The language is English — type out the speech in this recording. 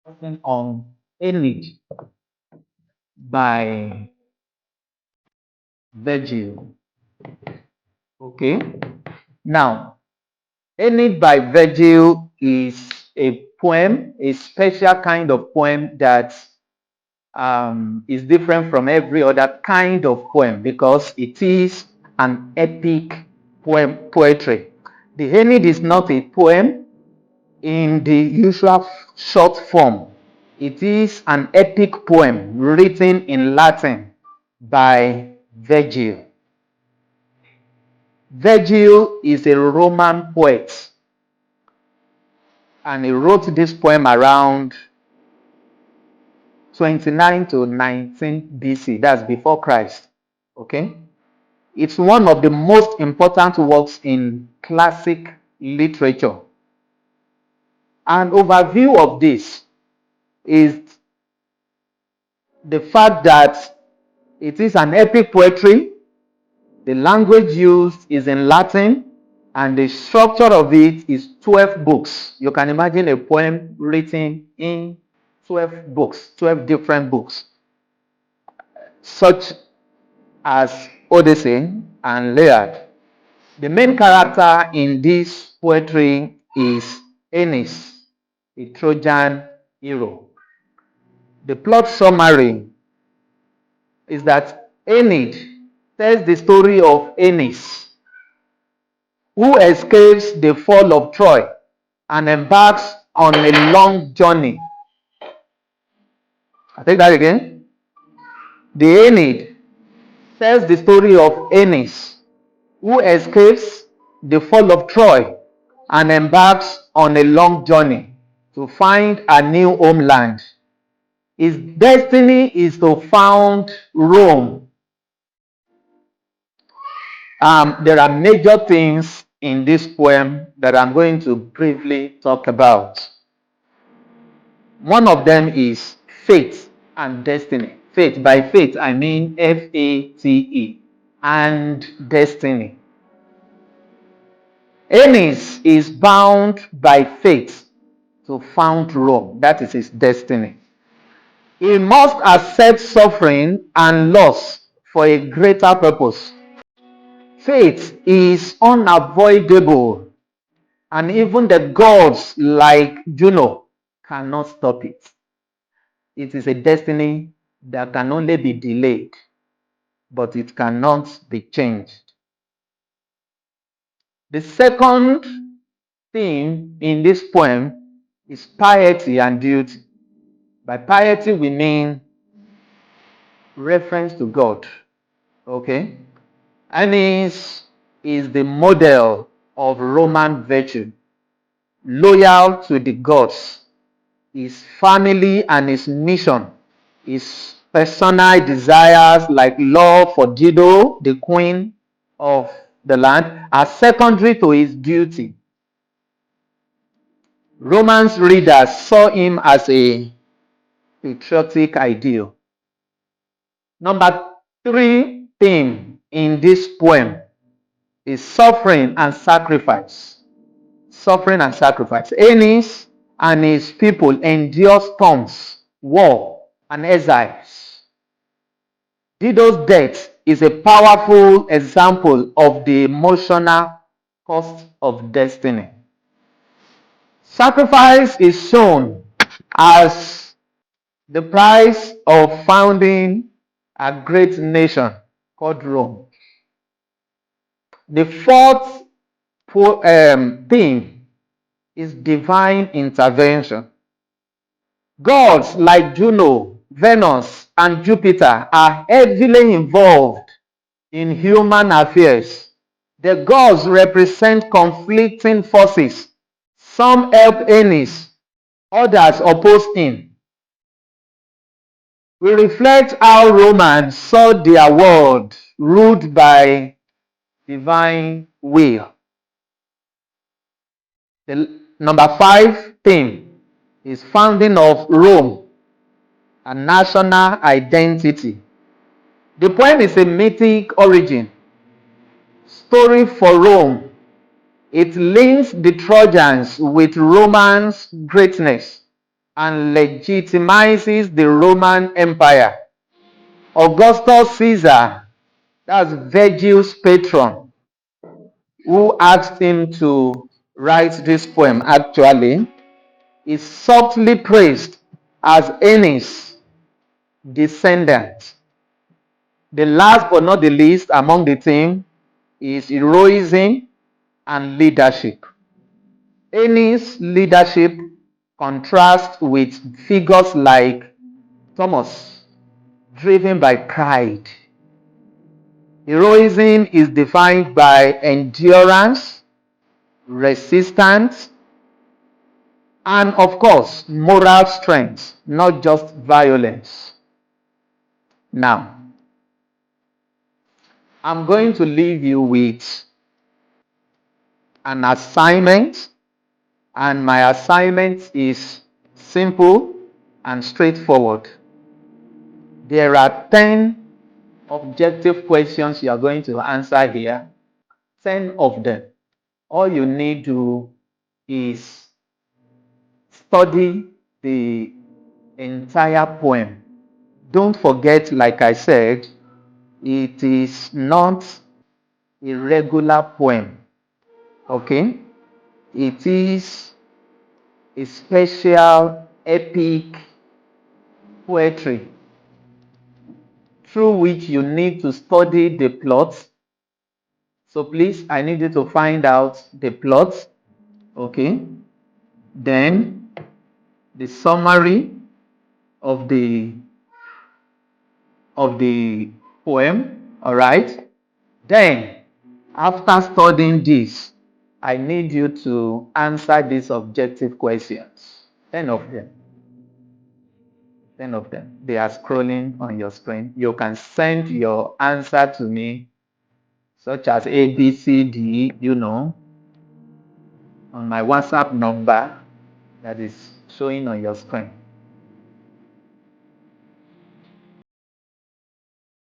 Working on Aenied by Virgil. Okay. Now, Aenied by Virgil is a poem, a special kind of poem that is different from every other kind of poem because it is an epic poetry. The Aeneid is not a poem in the usual short form. It is an epic poem written in Latin by Virgil. Virgil is a Roman poet and he wrote this poem around 29 to 19 BC. That's before Christ. Okay? It's one of the most important works in classic literature. An overview of this is the fact that it is an epic poetry. The language used is in Latin, and the structure of it is 12 books. You can imagine a poem written in 12 books, 12 different books, such as Odyssey and Iliad. The main character in this poetry is Aeneid, a Trojan hero. The plot summary is that Aeneid tells the story of Aeneas, who escapes the fall of Troy and embarks on a long journey. I take that again. The Aeneid tells the story of Aeneas, who escapes the fall of Troy and embarks on a long journey to find a new homeland. His destiny is to found Rome. There are major things in this poem that I'm going to briefly talk about. One of them is fate and destiny. Fate, by fate, I mean Fate, and destiny. Aeneas is bound by fate to found Rome. That is his destiny. He must accept suffering and loss for a greater purpose. Fate is unavoidable, and even the gods like Juno cannot stop it. It is a destiny that can only be delayed, but it cannot be changed. The second theme in this poem is piety and duty. By piety, we mean reference to God. Okay? Aeneas is the model of Roman virtue, loyal to the gods, his family and his mission, his personal desires like love for Dido, the queen of the land, are secondary to his duty. Romans readers saw him as a patriotic ideal. Number three theme in this poem is suffering and sacrifice. Suffering and sacrifice. Aeneas and his people endure storms, war, and exiles. Dido's death is a powerful example of the emotional cost of destiny. Sacrifice is shown as the price of founding a great nation called Rome. The fourth theme is divine intervention. Gods like Juno, Venus, and Jupiter are heavily involved in human affairs. The gods represent conflicting forces. Some help Aeneas, others oppose him. We reflect how Romans saw their world ruled by divine will. The number five theme is founding of Rome, a national identity. The poem is a mythic origin story for Rome. It links the Trojans with Romans' greatness and legitimizes the Roman Empire. Augustus Caesar, that's Virgil's patron, who asked him to write this poem, actually, is subtly praised as Aeneas' descendant. The last but not the least among the theme is heroism and leadership. Aeneas' leadership contrasts with figures like Thomas, driven by pride. Heroism is defined by endurance, resistance, and of course, moral strength, not just violence. Now, I'm going to leave you with an assignment, and my assignment is simple and straightforward. There are 10 objective questions you are going to answer here, 10 of them. All you need to is study the entire poem. Don't forget, like I said, it is not a regular poem, okay? It is a special epic poetry through which you need to study the plot. So please, I need you to find out the plot, okay? Then the summary of the poem, all right? Then, after studying this, I need you to answer these objective questions. 10 of them. 10 of them. They are scrolling on your screen. You can send your answer to me, such as A, B, C, D, on my WhatsApp number that is showing on your screen.